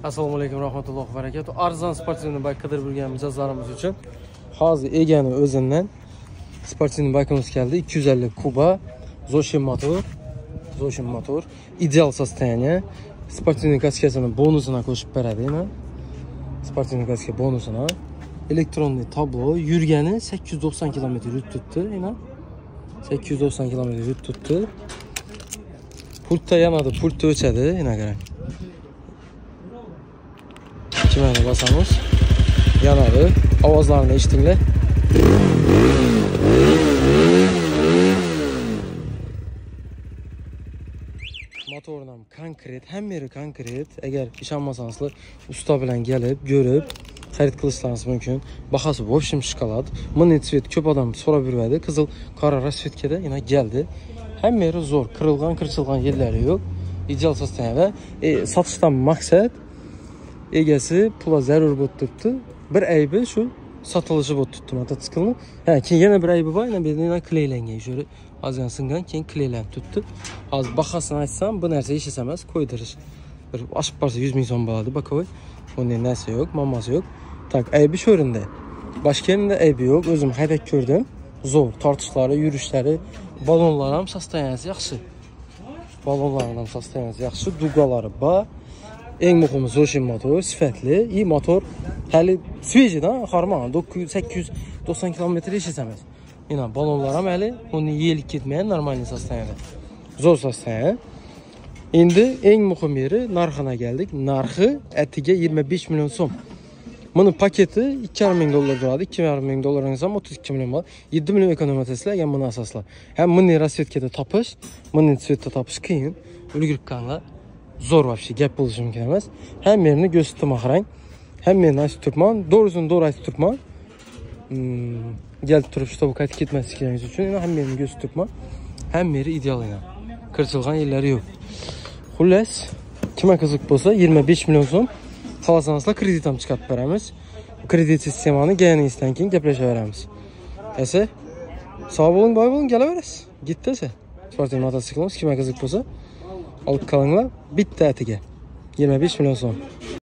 Assalomu alaykum rahmatullohi va barakatuh. Arzon sportivniy bayk qidirib yurgan mijozlarimiz uchun hozir egani o'zidan sportivniy baykimiz keldi. 250 kuba, Zoshin motor, ideal состояние. Sportivniy kaskasini bonusini qo'shib beradi, Sportivniy kaska bonusini. Elektronli tablo, yurgani 890 km yurib tutdi, 890 km yurib tutdi. Pultda yanadi, pultda o'chadi, qarang. Kimani basamiz, yanadi. Ovozlarini eshitinglar. Motorun konkret, hammasi konkret. Agar ishonmasanizlar, usta bilan kelib, ko'rib, xarid qilishlaringiz mumkin. Bahasi в общем shokolad. Bunday tsvet ko'p odam so'rab yuradi. Qizil qora rasvetkada keldi. Hammasi zo'r, kirchilgan yerlari yo'q. Ideal состояние. Sotishdan maqsad egasi pula zarur bo'lib turibdi. Bir aybi shu sotilishi bo'lib turibdi mototsiklni. Keyin yana bir aybi bor, bu yerdan kleylangan, shu ozgan singan, keyin kleylanib turibdi. Hozir bahosini aytsam, bu narsa ish emas, qo'ydirish. Bir oshib qolsa 100 ming so'm bo'ladi, bakoy. Bunday narsa yo'q, mammasi yo'q. Tak, aybi shu o'rinda. Boshqa yerda aybi yo'q, o'zim haydab ko'rdim. Zo'r, tortishlari, yurishlari, balonlar ham sostoyaniyasi yaxshi. Balonlarning ham sostoyaniyasi yaxshi, dugalari bor. Eng muhimi Zoshin motor, sifatli, motor hali svejidan harman 890 km yashasangiz. Balonlar ham hali uni yelib ketmagan, normal sostoyaniyada. Zo'r sostoyaniya. Endi eng muhim yeri narxina keldik. Narxi atiga 25 million so'm. Buni paketi 2,5 ming dollar turadi. 2,5 ming dollaringiz ham 32 million bor. 7 million ekonomiya tashlagan buni asoslar. Ham buni rasvetkada topish, buni tsvetda topish qiyin. Ulgurib qolganlar zo'r вообще gap bo'lishi mumkin emas. Hammalarni ko'rsatdim qarang. Hammalarni aytib turibman, to'g'risini aytib turibman. Kelib turib, чтобы qaytib ketmasligingiz uchun hammalarni ko'rsatib turibman. Hammasi ideal kirchilgan yerlari yo'q. Xullas, kimga qiziq bo'lsa 25 million so'm xohlasanizlar kredit ham chiqarib beramiz. Kredit sistemani gayaningizdan keyin gaplashaveramiz. Esa sog' bo'ling, boy bo'ling, kelaverasiz. Gitdasa. Sportivniy mototsiklimiz kimga qiziq bo'lsa olib qolinglar bitta atiga 25 million so'm.